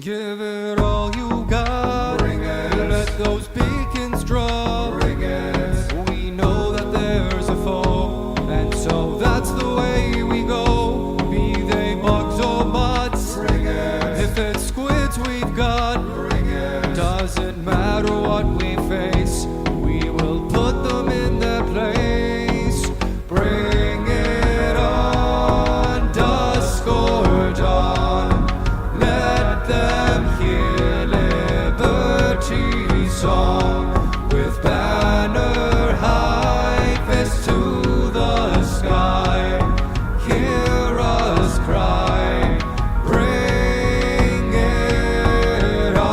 Give it all you got. Bring it. Let those beacons drop. Bring it. We know that there's a foe, and so that's the way we go. Be they bugs or mutts. Bring it. If it's squids we've got, Bring it. doesn't matter what we face. We will put them in their place. Bring it on, dusk or dawn. Let them hear liberty's song. With banner high, fist to the sky. Hear us cry. Bring it on.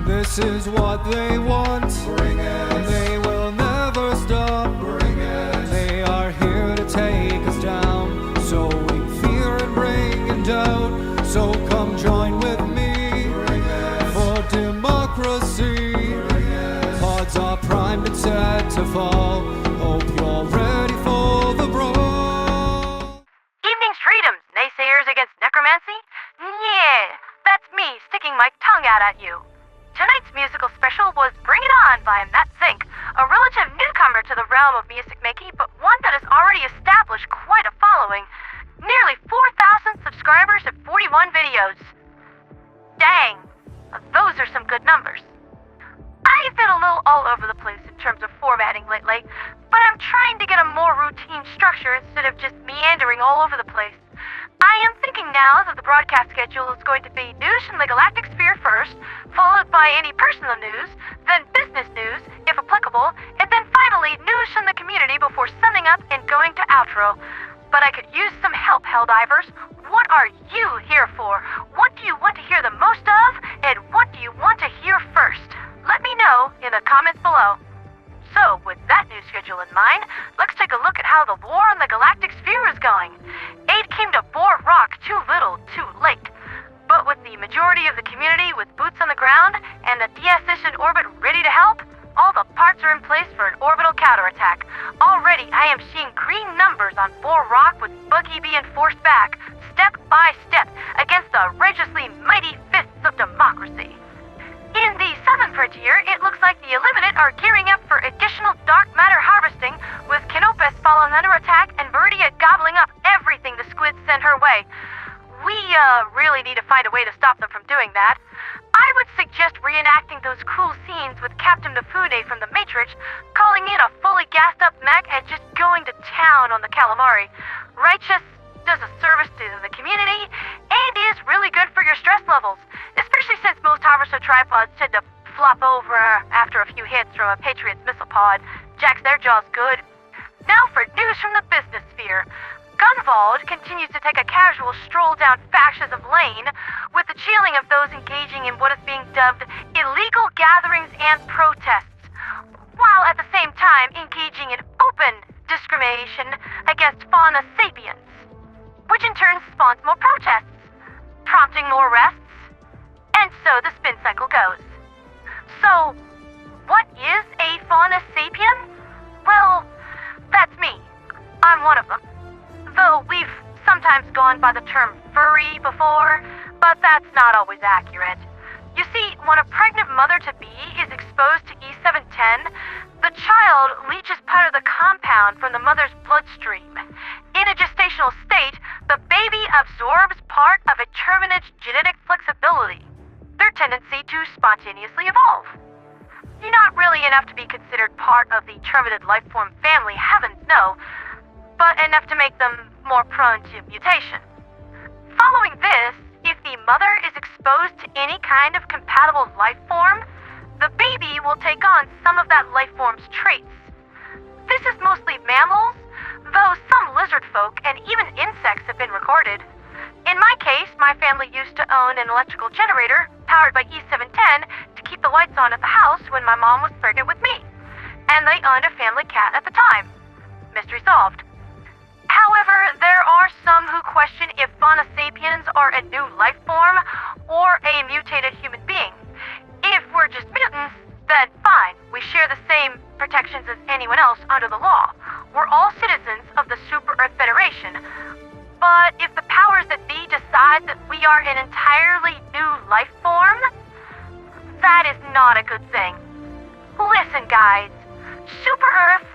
This is what they want. Bring it. They will never stop. Bring it. They are here to take us down, sowing fear and bringing doubt. So come join with me Bring it. for democracy. Bring it. Pods are primed and set to fall. Hope you're ready for the brawl. Evening's freedoms, naysayers against necromancy? Yeah, that's me sticking my tongue out at you. Tonight's musical special was Bring It On by Matt Zink, a relative newcomer to the realm of music making, but one that has already established quite a following. Nearly 4,000 subscribers and 41 videos. Dang, those are some good numbers. I've been a little all over the place in terms of formatting lately, but I'm trying to get a more routine structure instead of just meandering all over the place. I am thinking now that the broadcast schedule is going to be news from the galactic sphere first, followed by any personal news, then business news, if applicable, and then finally news from the community before summing up and going to outro. But I could use some help, Helldivers. What are you here for? What do you want to hear the most of, and what do you want to hear first? Let me know in the comments below. So, with that new schedule in mind, let's take a look at how the war on the galactic sphere is going. Aid came to Boar Rock too little, too late. But with the majority of the community with boots on the ground and the DSS in orbit ready to help, all the parts are in place for an orbital counterattack. Already, I am seeing green numbers on Boar Rock with Buggy being forced back, step by step, against the outrageously mighty fists of democracy. In the southern frontier, it looks like the Illuminate are gearing up for additional dark matter harvesting, with Canopus falling under attack and Meridia gobbling up everything the squids send her way. We really need to find a way to stop them from doing that. I would suggest reenacting those cool scenes with Captain Mifune from the Matrix, calling in a fully gassed up mech and just going to town on the calamari. Righteous, does a service to the community, and is really good for your stress levels, especially since most harvester tripods tend to flop over after a few hits from a Patriot's missile pod. Jacks their jaws good. Now for news from the business sphere. Gunvald continues to take a casual stroll down Fascism Lane, with the chilling of those engaging in what is being dubbed illegal gatherings and protests, while at the same time engaging in open discrimination against fauna sapiens, which in turn spawns more protests, prompting more arrests, and so the spin cycle goes. So, what is a fauna sapien? Well, that's me. I'm one of them. Though we've sometimes gone by the term furry before, but that's not always accurate. You see, when a pregnant mother-to-be is exposed to E710, the child leaches part of the compound from the mother's bloodstream. In a gestational state, the baby absorbs part of a terminate's genetic flexibility, their tendency to spontaneously evolve. Not really enough to be considered part of the terminated lifeform family, heavens no, but enough to make them more prone to mutation. Following this, if the mother is exposed to any kind of compatible life form, the baby will take on some of that life form's traits. This is mostly mammals, though some lizard folk and even insects have been recorded. In my case, my family used to own an electrical generator powered by E710 to keep the lights on at the house when my mom was pregnant with me, and they owned a family cat at the time. Mystery solved. However, there are some who question if fauna sapiens are a new life form or a mutated human being. If we're just mutants, then fine, we share the same protections as anyone else under the law. We're all citizens of the Super Earth Federation. But if the powers that be decide that we are an entirely new life form, that is not a good thing. Listen, guys. Super Earth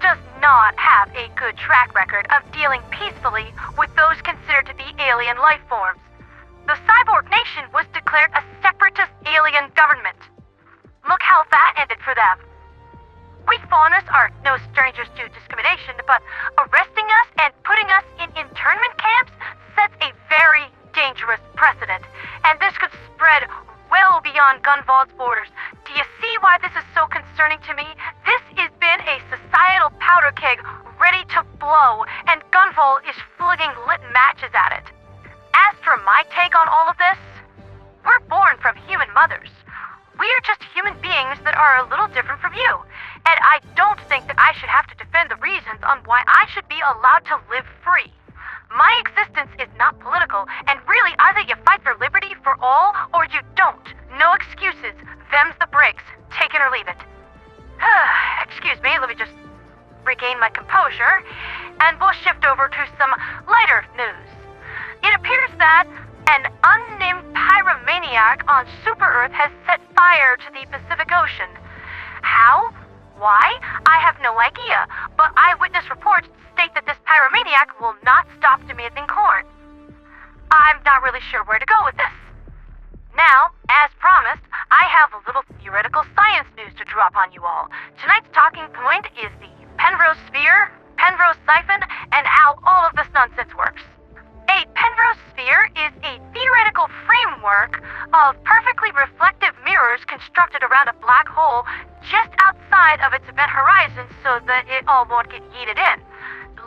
does not have a good track record of dealing peacefully with those considered to be alien life forms. The Cyborg Nation was declared a separatist alien government. Look how that ended for them. We faunus are no strangers to discrimination, but arresting us and putting us in internment camps sets a very dangerous precedent, and this could spread well beyond Gunvold's borders. Do you see why this is so concerning to me? This has been a societal powder keg ready to blow, and Gunvold is flinging lit matches at it. As for my take on all of this, we're born from human mothers. We are just human beings that are a little different from you, and I don't think that I should have to defend the reasons on why I should be allowed to live free. My existence is not political, and really either you fight for liberty for all, or you don't. No excuses. Them's the breaks. Take it or leave it. Excuse me, let me just regain my composure, and we'll shift over to some lighter news. It appears that an unnamed pyromaniac on Super Earth has set fire to the Pacific Ocean. How? Why? I have no idea, but eyewitness reports state that this pyromaniac will not stop demanding corn. I'm not really sure where to go with this. Now, as promised, I have a little theoretical science news to drop on you all. Tonight's talking point is the Penrose Sphere, Penrose Siphon, and how all of this nonsense works. A Penrose Sphere is a theoretical framework of perfectly reflective mirrors constructed around a black hole just outside of its event horizon so that it all won't get yeeted in.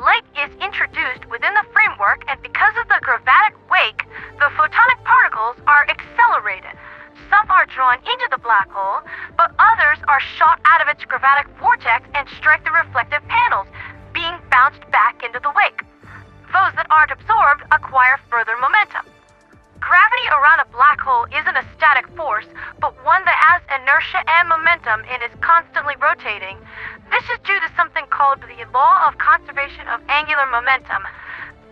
Light is introduced within the framework, and because of the gravitic wake, the photonic particles are accelerated. Some are drawn into the black hole, but others are shot out of its gravitic vortex and strike the reflective panels, being bounced back into the wake. Those that aren't absorbed acquire further momentum. Gravity around a black hole isn't a static force, but one that has inertia and momentum and is constantly rotating. This is due to something called the law of conservation of angular momentum.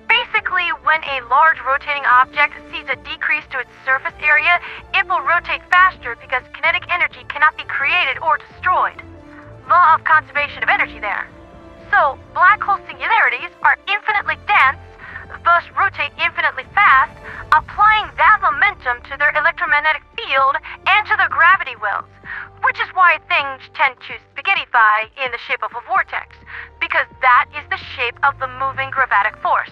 Basically, when a large rotating object sees a decrease to its surface area, it will rotate faster because kinetic energy cannot be created or destroyed. Law of conservation of energy there. So, black hole singularities are infinitely dense, thus rotate infinitely fast, applying that momentum to their electromagnetic field and to their gravity wells, which is why things tend to spaghettify in the shape of a vortex, because that is the shape of the moving gravitic force.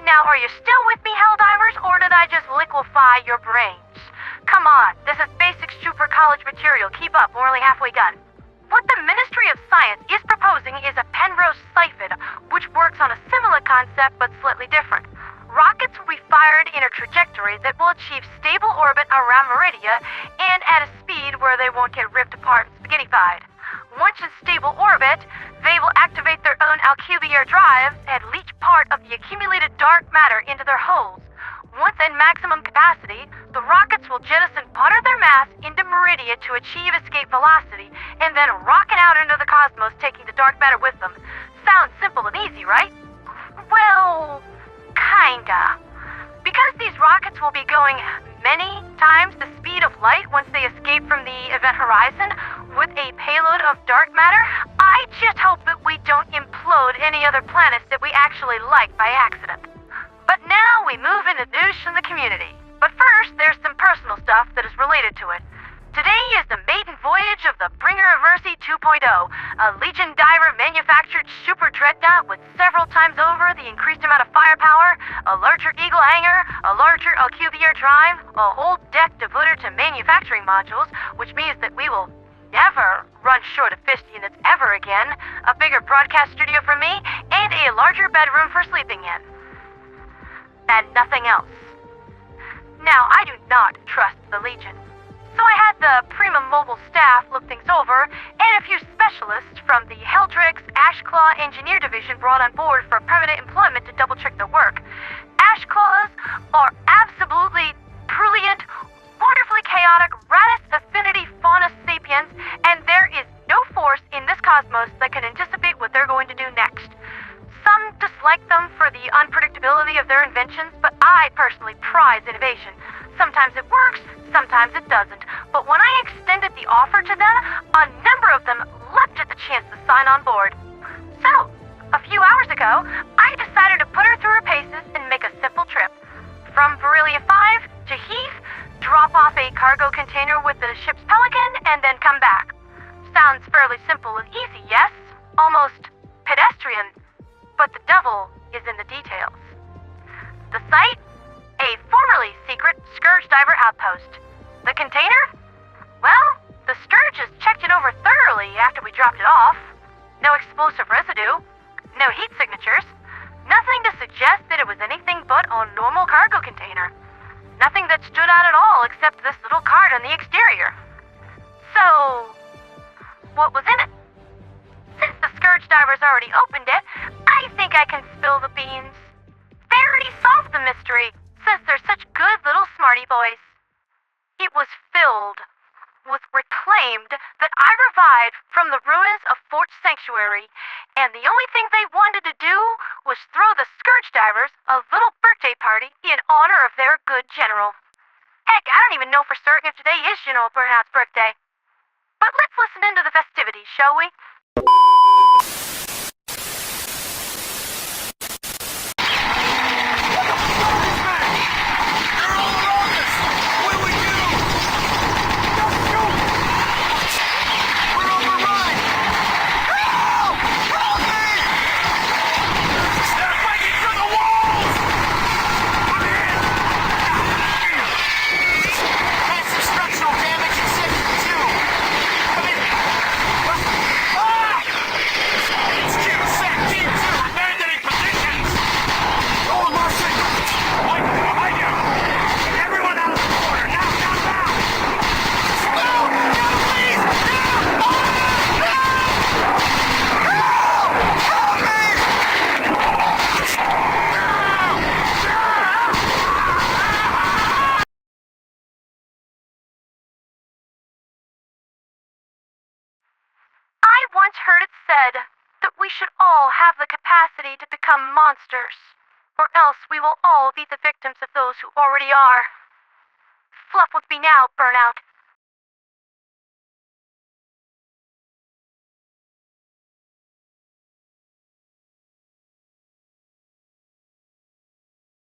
Now, are you still with me, Helldivers, or did I just liquefy your brains? Come on, this is basic super college material. Keep up, we're only halfway done. What the Ministry of Science is proposing is a Penrose Siphon, which works on a similar concept but slightly different. Rockets will be fired in a trajectory that will achieve stable orbit around Meridia and at a speed where they won't get ripped apart and spaghettified. Once in stable orbit, they will activate their own Alcubierre drives and leach part of the accumulated dark matter into their hulls. Once in maximum capacity, the rockets will jettison part of their mass into Meridia to achieve escape velocity, and then rocket out into the cosmos, taking the dark matter with them. Sounds simple and easy, right? Well, kinda. Because these rockets will be going many times the speed of light once they escape from the event horizon with a payload of dark matter, I just hope that we don't implode any other planets that we actually like by accident. But now we move into news from the community. But first, there's some personal stuff that is related to it. Today is the maiden voyage of the Bringer of Mercy 2.0, a Legion diver manufactured super dreadnought with several times over the increased amount of firepower, a larger Eagle hangar, a larger Alcubierre drive, a whole deck devoted to manufacturing modules, which means that we will never run short of fist units ever again, a bigger broadcast studio for me, and a larger bedroom for sleeping in. And nothing else. Now, I do not trust the Legion. So I had the Prima Mobile staff look things over, and a few specialists from the Heldrix Ashclaw Engineer Division brought on board for permanent employment to double-check their work. Ashclaws are absolutely brilliant, wonderfully chaotic, Radis affinity fauna sapiens, and there is no force in this cosmos that can anticipate what they're going to do next. Some dislike them for the unpredictability of their inventions, but I personally prize innovation. Sometimes it works, sometimes it doesn't. But when I extended the offer to them, a number of them leapt at the chance to sign on board. So, a few hours ago, I decided to put her through her paces and make a simple trip. From Beryllia 5 to Heath, drop off a cargo container with the ship's Pelican, and then come back. Sounds fairly simple and easy, yes? Almost pedestrian. But the devil is in the details. The site? A formerly secret Scourge Diver outpost. The container? Well, the Scourges checked it over thoroughly after we dropped it off. No explosive residue. No heat signatures. Nothing to suggest that it was anything but a normal cargo container. Nothing that stood out at all except this little card on the exterior. So, what was in it? Since the Scourge Divers already opened it, I think I can spill the beans. They already solved the mystery, since they're such good little smarty boys. It was filled with reclaimed that I revived from the ruins of Fort Sanctuary, and the only thing they wanted to do was throw the Scourge Divers a little birthday party in honor of their good general. Heck, I don't even know for certain if today is General Burnout's birthday. But let's listen into the festivities, shall we? I once heard it said that we should all have the capacity to become monsters, or else we will all be the victims of those who already are. Fluff with me now, Burnout.